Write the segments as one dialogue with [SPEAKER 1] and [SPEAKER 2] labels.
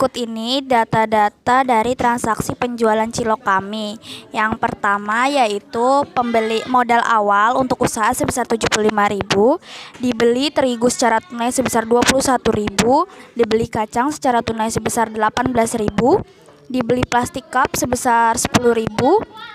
[SPEAKER 1] Berikut ini data-data dari transaksi penjualan cilok kami. Yang pertama yaitu pembeli modal awal untuk usaha sebesar 75.000, dibeli terigu secara tunai sebesar 21.000, dibeli kacang secara tunai sebesar 18.000, dibeli plastik cup sebesar 10.000,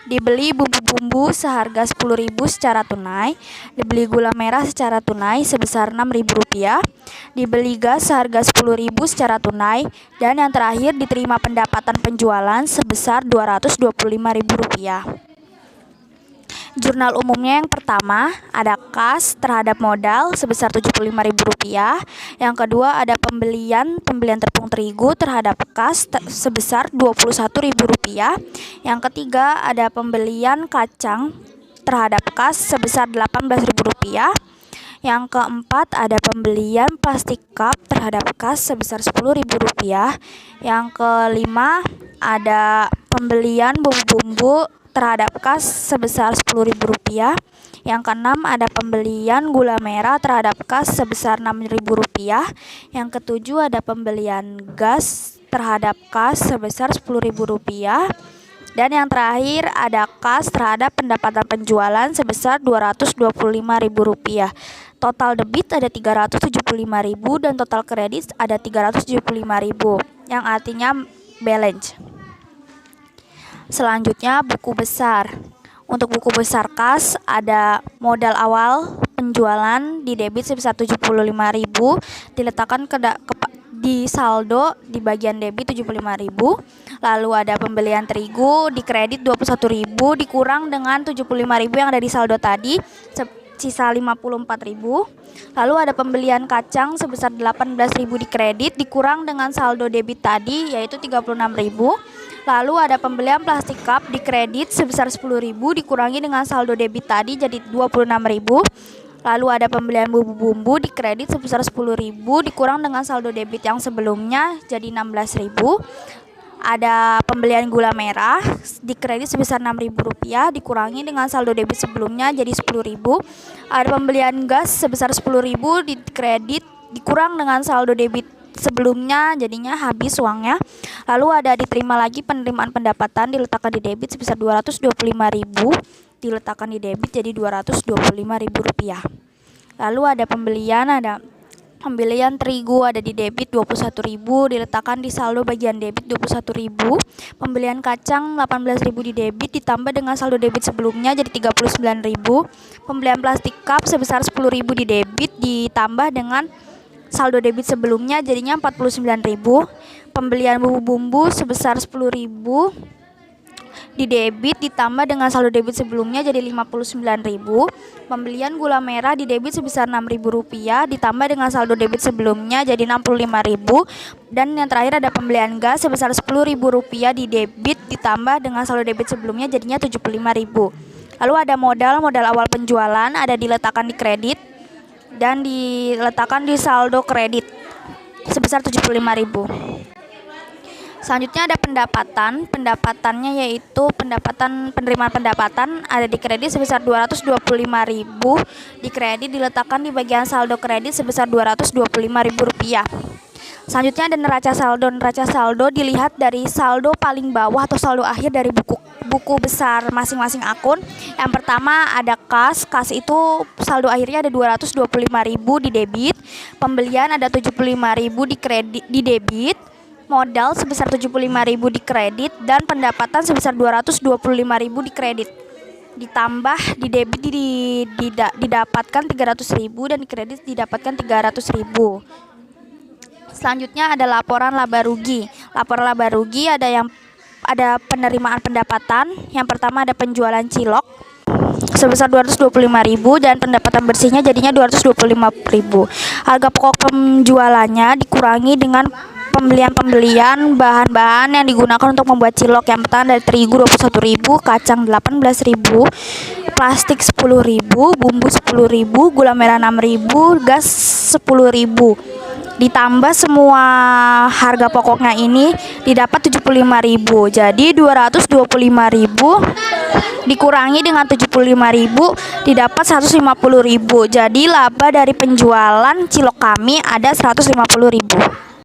[SPEAKER 1] dibeli bumbu-bumbu seharga 10.000 secara tunai, dibeli gula merah secara tunai sebesar Rp6.000, dibeli gas seharga 10.000 secara tunai, dan yang terakhir diterima pendapatan penjualan sebesar Rp225.000. Jurnal umumnya yang pertama ada kas terhadap modal sebesar Rp75.000. Yang kedua ada pembelian tepung terigu terhadap kas sebesar Rp21.000. Yang ketiga ada pembelian kacang terhadap kas sebesar Rp18.000. Yang keempat ada pembelian plastik cup terhadap kas sebesar Rp10.000. Yang kelima ada pembelian bumbu-bumbu terhadap kas sebesar Rp10.000. Yang keenam ada pembelian gula merah terhadap kas sebesar Rp6.000. Yang ketujuh ada pembelian gas terhadap kas sebesar Rp10.000. Dan yang terakhir ada kas terhadap pendapatan penjualan sebesar Rp225.000. Total debit ada Rp375.000 dan total kredit ada Rp375.000, yang artinya balance. Selanjutnya buku besar. Untuk buku besar kas ada modal awal penjualan di debit sebesar Rp75.000, diletakkan di saldo di bagian debit Rp75.000. Lalu ada pembelian terigu di kredit Rp21.000 dikurang dengan Rp75.000 yang ada di saldo tadi, sisa Rp54.000. Lalu ada pembelian kacang sebesar Rp18.000 di kredit dikurang dengan saldo debit tadi yaitu Rp36.000. Lalu ada pembelian plastik cup di kredit sebesar Rp10.000 dikurangi dengan saldo debit tadi jadi Rp26.000. Lalu ada pembelian bumbu-bumbu di kredit sebesar Rp10.000 dikurang dengan saldo debit yang sebelumnya jadi Rp16.000. Ada pembelian gula merah di kredit sebesar Rp6.000 dikurangi dengan saldo debit sebelumnya jadi Rp10.000. Ada pembelian gas sebesar Rp10.000 di kredit dikurang dengan saldo debit sebelumnya jadinya habis uangnya. Lalu ada diterima lagi penerimaan pendapatan diletakkan di debit sebesar Rp225.000, diletakkan di debit jadi Rp225.000. Lalu ada pembelian terigu ada di debit Rp21.000, diletakkan di saldo bagian debit Rp21.000. Pembelian kacang Rp18.000 di debit ditambah dengan saldo debit sebelumnya jadi Rp39.000. Pembelian plastik cup sebesar Rp10.000 di debit ditambah dengan saldo debit sebelumnya jadinya Rp49.000. Pembelian bumbu-bumbu sebesar Rp10.000 di debit ditambah dengan saldo debit sebelumnya jadi Rp59.000. Pembelian gula merah di debit sebesar Rp6.000 ditambah dengan saldo debit sebelumnya jadi Rp65.000. Dan yang terakhir ada pembelian gas sebesar Rp10.000 di debit ditambah dengan saldo debit sebelumnya jadinya Rp75.000. Lalu ada modal awal penjualan ada diletakkan di kredit dan diletakkan di saldo kredit sebesar Rp75.000. Selanjutnya ada pendapatannya yaitu penerimaan pendapatan ada di kredit sebesar Rp225.000, di kredit diletakkan di bagian saldo kredit sebesar Rp225.000. Selanjutnya ada neraca saldo dilihat dari saldo paling bawah atau saldo akhir dari buku besar masing-masing akun. Yang pertama ada kas itu saldo akhirnya ada Rp225.000 di debit, pembelian ada Rp75.000 di kredit di debit, modal sebesar Rp75.000 di kredit, dan pendapatan sebesar Rp225.000 di kredit. Ditambah di debit didapatkan Rp300.000 dan di kredit didapatkan Rp300.000. Selanjutnya ada laporan laba rugi. Laporan laba rugi ada penerimaan pendapatan. Yang pertama ada penjualan cilok sebesar Rp225.000 dan pendapatan bersihnya jadinya Rp225.000. Harga pokok penjualannya dikurangi dengan pembelian bahan-bahan yang digunakan untuk membuat cilok. Yang pertama dari terigu Rp21.000, kacang Rp18.000, plastik Rp10.000, bumbu Rp10.000, gula merah Rp6.000, gas Rp10.000. Ditambah semua harga pokoknya ini didapat Rp75.000. Jadi Rp225.000 dikurangi dengan Rp75.000 didapat Rp150.000. Jadi laba dari penjualan cilok kami ada Rp150.000.